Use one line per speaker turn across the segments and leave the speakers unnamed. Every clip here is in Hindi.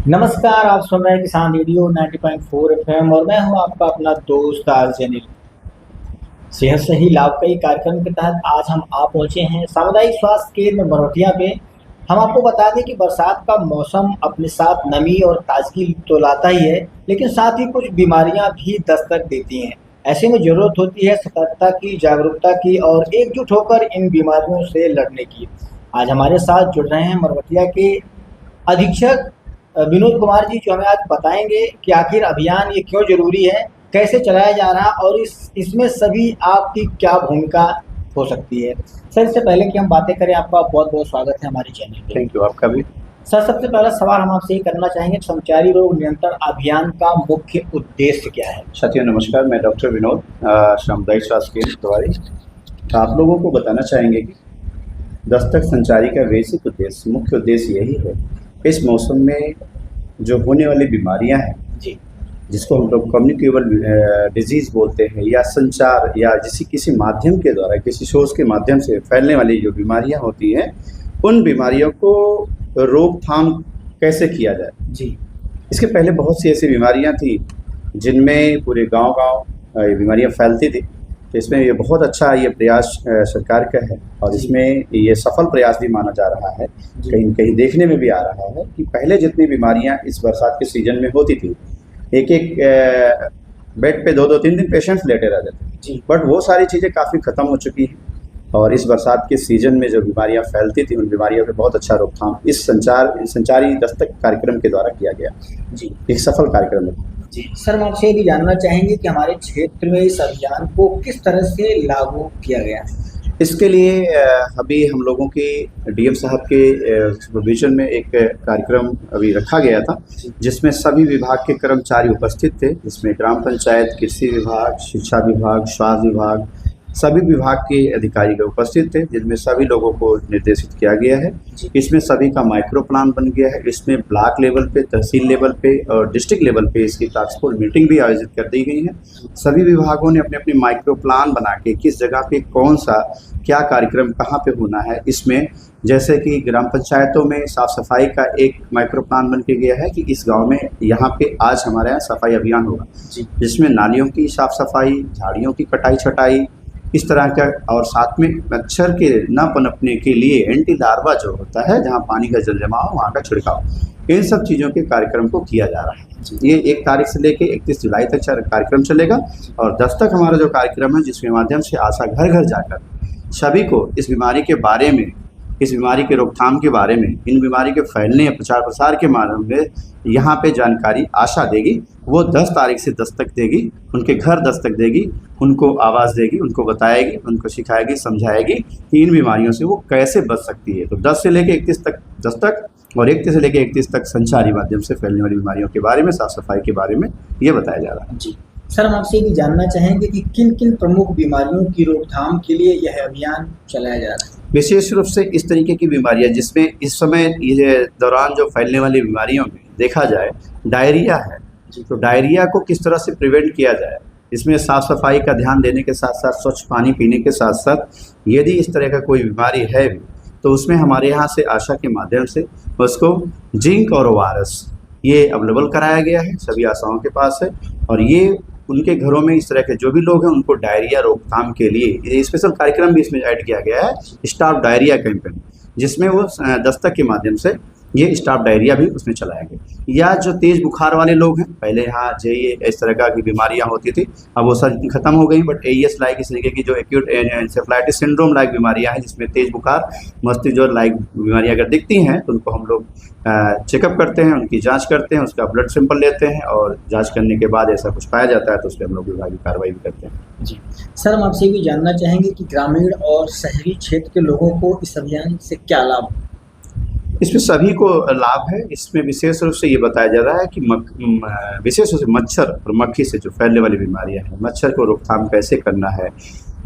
नमस्कार, आप सुन रहे हैं किसान रेडियो 90.4 एफएम और मैं हूं आपका अपना दोस्त आरजे अनिल। सेहत से ही लाभ कई कार्यक्रम के तहत आज हम आ पहुंचे हैं सामुदायिक स्वास्थ्य केंद्र मरोटिया पे। हम आपको बता दें कि बरसात का मौसम अपने साथ नमी और ताजगी तो लाता ही है, लेकिन साथ ही कुछ बीमारियां भी दस्तक देती हैं। ऐसे में जरूरत होती है सतर्कता की, जागरूकता की और एकजुट होकर इन बीमारियों से लड़ने की। आज हमारे साथ जुड़ रहे हैं मरवटिया के अधीक्षक विनोद कुमार जी, जो हमें आज बताएंगे कि आखिर अभियान ये क्यों जरूरी है, कैसे चलाया जा रहा है और इसमें सभी आपकी क्या भूमिका हो सकती है। सर, इससे पहले कि हम बातें करें, आपका बहुत बहुत स्वागत है हमारे चैनल पे।
थैंक यू, आपका भी।
सर, सबसे पहला सवाल हम आपसे ये करना चाहेंगे, संचारी रोग नियंत्रण अभियान का मुख्य उद्देश्य क्या है।
साथियों नमस्कार, मैं डॉक्टर विनोद, सामुदायिक स्वास्थ्य केंद्र द्वारी। तो आप लोगों को बताना चाहेंगे कि दस्तक संचारी का बेसिक उद्देश्य, मुख्य उद्देश्य यही है, इस मौसम में जो होने वाली बीमारियां हैं
जी,
जिसको हम लोग कम्युनिकेबल डिजीज़ बोलते हैं, या संचार या किसी माध्यम के द्वारा, किसी सोर्स के माध्यम से फैलने वाली जो बीमारियां होती हैं, उन बीमारियों को रोकथाम कैसे किया जाए।
जी,
इसके पहले बहुत सी ऐसी बीमारियां थी जिनमें पूरे गांव-गांव ये बीमारियां फैलती थी। तो इसमें ये बहुत अच्छा ये प्रयास सरकार का है और इसमें ये सफल प्रयास भी माना जा रहा है। कहीं न कहीं देखने में भी आ रहा है कि पहले जितनी बीमारियां इस बरसात के सीज़न में होती थी, एक-एक बेड पे 2-2 3-3 पेशेंट्स लेटे रहते थे।
जी,
बट वो सारी चीज़ें काफ़ी ख़त्म हो चुकी हैं और इस बरसात के सीज़न में जो बीमारियां फैलती थी, उन बीमारियों पे बहुत अच्छा रोकथाम इस संचारी दस्तक कार्यक्रम के द्वारा किया गया।
जी,
एक सफल कार्यक्रम है।
जी। सर, हम आपसे ये भी जानना चाहेंगे कि हमारे क्षेत्र में इस अभियान को किस तरह से लागू किया गया है।
इसके लिए अभी हम लोगों के डीएम साहब के सुपरविजन में एक कार्यक्रम अभी रखा गया था, जिसमें सभी विभाग के कर्मचारी उपस्थित थे, जिसमें ग्राम पंचायत, कृषि विभाग, शिक्षा विभाग, स्वास्थ्य विभाग, सभी विभाग के अधिकारी लोग उपस्थित थे, जिनमें सभी लोगों को निर्देशित किया गया है। इसमें सभी का माइक्रो प्लान बन गया है। इसमें ब्लॉक लेवल पे, तहसील लेवल पे और डिस्ट्रिक्ट लेवल पे इसकी टास्क फोर्स मीटिंग भी आयोजित कर दी गई है। सभी विभागों ने अपने अपने माइक्रो प्लान बना के किस जगह पे कौन सा क्या कार्यक्रम कहाँ पे होना है, इसमें जैसे कि ग्राम पंचायतों में साफ़ सफाई का एक माइक्रो प्लान बन के गया है कि इस गांव में यहाँ पे आज हमारे यहाँ सफाई अभियान होगा, जिसमें नालियों की साफ़ सफाई, झाड़ियों की कटाई छटाई, इस तरह का, और साथ में मच्छर के न पनपने के लिए एंटी लार्वा जो होता है, जहाँ पानी का जल जमाव वहाँ का छिड़काव, इन सब चीज़ों के कार्यक्रम को किया जा रहा है। ये 1 तारीख से लेके 31 जुलाई तक कार्यक्रम चलेगा और दस्तक हमारा जो कार्यक्रम है, जिसके माध्यम से आशा घर घर जाकर सभी को इस बीमारी के बारे में, इस बीमारी के रोकथाम के बारे में, इन बीमारी के फैलने या प्रचार प्रसार के माध्यम से यहाँ पे जानकारी आशा देगी। वो 10 तारीख से दस्तक देगी, उनके घर दस्तक देगी, उनको आवाज़ देगी, उनको बताएगी, उनको सिखाएगी, समझाएगी कि इन बीमारियों से वो कैसे बच सकती है। तो 10 से लेकर 31 तक दस्तक और 31 से लेकर 31 तक संचारी माध्यम से फैलने वाली बीमारियों के बारे में, साफ़ सफाई के बारे में ये बताया जा रहा है।
जी। सर, हम आपसे ये भी जानना चाहेंगे कि किन किन प्रमुख बीमारियों की रोकथाम के लिए यह अभियान चलाया जा रहा है।
विशेष रूप से इस तरीके की बीमारियां जिसमें इस समय ये दौरान जो फैलने वाली बीमारियों में देखा जाए, डायरिया है, तो डायरिया को किस तरह से प्रिवेंट किया जाए, इसमें साफ़ सफाई का ध्यान देने के साथ साथ स्वच्छ पानी पीने के साथ साथ यदि इस तरह का कोई बीमारी है भी, तो उसमें हमारे यहाँ से आशा के माध्यम से उसको जिंक और ORS ये अवेलेबल कराया गया है, सभी आशाओं के पास है। और ये उनके घरों में इस तरह के जो भी लोग हैं, उनको डायरिया रोकथाम के लिए ये स्पेशल कार्यक्रम भी इसमें ऐड किया गया है, स्टॉप डायरिया कैंपेन, जिसमें वो दस्तक के माध्यम से ये स्टॉप डायरिया भी उसमें चलाया गया। या जो तेज़ बुखार वाले लोग हैं, पहले यहाँ JE इस तरह का की बीमारियाँ होती थी, अब वो सब खत्म हो गई, बट AES लाइक इस तरीके की जो एक्यूट एन्सेफेलाइटिस सिंड्रोम लाइक बीमारियाँ हैं, जिसमें तेज़ बुखार, मस्तिष्क ज्वर लाइक बीमारियाँ अगर दिखती हैं, तो उनको हम लोग चेकअप करते हैं, उनकी जांच करते हैं, उसका ब्लड सैंपल लेते हैं और जांच करने के बाद ऐसा कुछ पाया जाता है तो उस पर हम लोग विभागीय कार्रवाई भी करते हैं।
जी। सर, हम आपसे ये भी जानना चाहेंगे कि ग्रामीण और शहरी क्षेत्र के लोगों को इस अभियान से क्या लाभ।
इसमें सभी को लाभ है। इसमें विशेष रूप से ये बताया जा रहा है कि विशेष रूप से मच्छर और मक्खी से जो फैलने वाली बीमारियां हैं, मच्छर को रोकथाम कैसे करना है।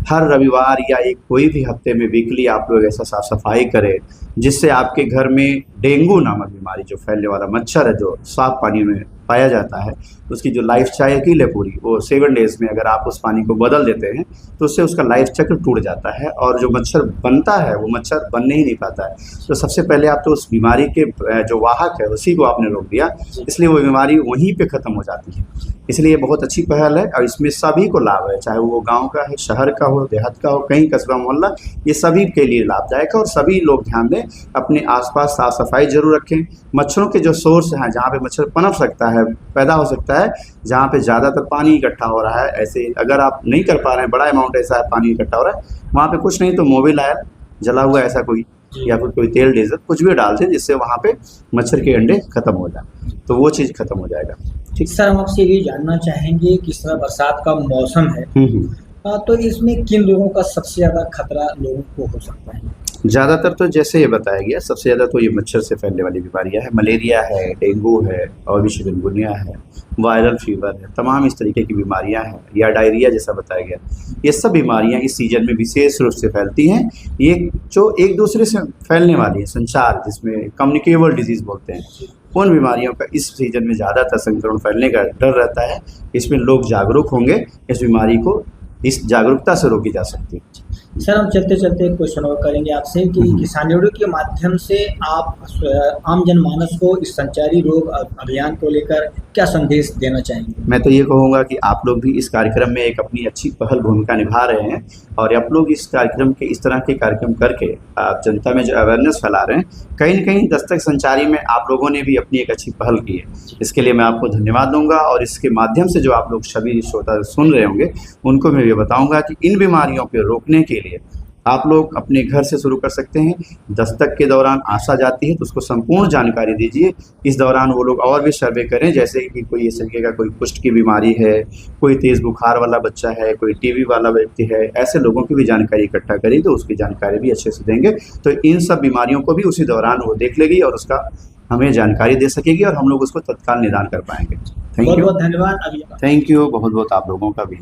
हर रविवार या एक कोई भी हफ्ते में वीकली आप लोग ऐसा साफ सफाई करें जिससे आपके घर में डेंगू नामक बीमारी जो फैलने वाला मच्छर है, जो साफ पानी में पाया जाता है, उसकी जो लाइफ साइकिल है पूरी, वो 7 डेज़ में अगर आप उस पानी को बदल देते हैं तो उससे उसका लाइफ चक्र टूट जाता है और जो मच्छर बनता है वो मच्छर बनने ही नहीं पाता है। तो सबसे पहले आप तो उस बीमारी के जो वाहक है उसी को आपने रोक दिया, इसलिए वो बीमारी वहीं पे ख़त्म हो जाती है। इसलिए ये बहुत अच्छी पहल है और इसमें सभी को लाभ है, चाहे वो गाँव का है, शहर का हो, देहात का हो, कहीं कस्बा मोहल्ला, ये सभी के लिए लाभदायक है। और सभी लोग ध्यान दें, अपने आसपास साफ सफाई जरूर रखें। मच्छरों के जो सोर्स हैं, जहाँ पे मच्छर पनप सकता है, पैदा हो सकता है, जहाँ पे ज़्यादातर पानी इकट्ठा हो रहा है, ऐसे अगर आप नहीं कर पा रहे हैं, बड़ा अमाउंट ऐसा है पानी इकट्ठा हो रहा है, वहाँ पे कुछ नहीं तो मोबिल ऑयल जला हुआ ऐसा कोई, या फिर कोई तेल डीजल कुछ भी डाल दें जिससे वहाँ पे मच्छर के अंडे खत्म हो जाए, तो वो चीज़ खत्म हो जाएगा।
ठीक सर, हम आपसे ये जानना चाहेंगे कि इस समय बरसात का मौसम है, तो इसमें किन लोगों का सबसे ज़्यादा खतरा लोगों को हो सकता है?
ज़्यादातर तो जैसे ये बताया गया, सबसे ज़्यादा तो ये मच्छर से फैलने वाली बीमारियां है, मलेरिया है, डेंगू है और भी चिकनगुनिया है, वायरल फीवर है, तमाम इस तरीके की बीमारियां हैं, या डायरिया जैसा बताया गया। ये सब बीमारियां इस सीजन में विशेष रूप से फैलती हैं। ये जो एक दूसरे से फैलने वाली है, संचार जिसमें कम्युनिकेबल डिजीज़ बोलते हैं, उन बीमारियों का इस सीजन में ज़्यादातर संक्रमण फैलने का डर रहता है। इसमें लोग जागरूक होंगे, इस बीमारी को इस जागरूकता से रोकी जा सकती है।
सर, हम चलते चलते एक क्वेश्चन और करेंगे आपसे कि किसान रेडियो के माध्यम से आप आम जनमानस को इस संचारी रोग अभियान को लेकर क्या संदेश देना चाहेंगे?
मैं तो ये कहूँगा कि आप लोग भी इस कार्यक्रम में एक अपनी अच्छी पहल भूमिका निभा रहे हैं और आप लोग इस कार्यक्रम के इस तरह के कार्यक्रम करके आप जनता में जो अवेयरनेस फैला रहे हैं, कहीं न कहीं दस्तक संचारी में आप लोगों ने भी अपनी एक अच्छी पहल की है। इसके लिए मैं आपको धन्यवाद दूंगा और इसके माध्यम से जो आप लोग सभी श्रोता सुन रहे होंगे, उनको मैं ये बताऊंगा कि इन बीमारियों को रोकने के लिए आप लोग अपने घर से शुरू कर सकते हैं। दस्तक के दौरान आशा जाती है तो उसको संपूर्ण जानकारी दीजिए। इस दौरान वो लोग और भी सर्वे करें, जैसे कि कोई इस तरीके का कोई कुष्ठ की बीमारी है, कोई तेज़ बुखार वाला बच्चा है, कोई टीबी वाला व्यक्ति है, ऐसे लोगों की भी जानकारी इकट्ठा करें तो उसकी जानकारी भी अच्छे से देंगे। तो इन सब बीमारियों को भी उसी दौरान वो देख लेगी और उसका हमें जानकारी दे सकेगी और हम लोग उसको तत्काल निदान कर पाएंगे। थैंक यू,
बहुत धन्यवाद।
थैंक यू बहुत बहुत आप लोगों का भी।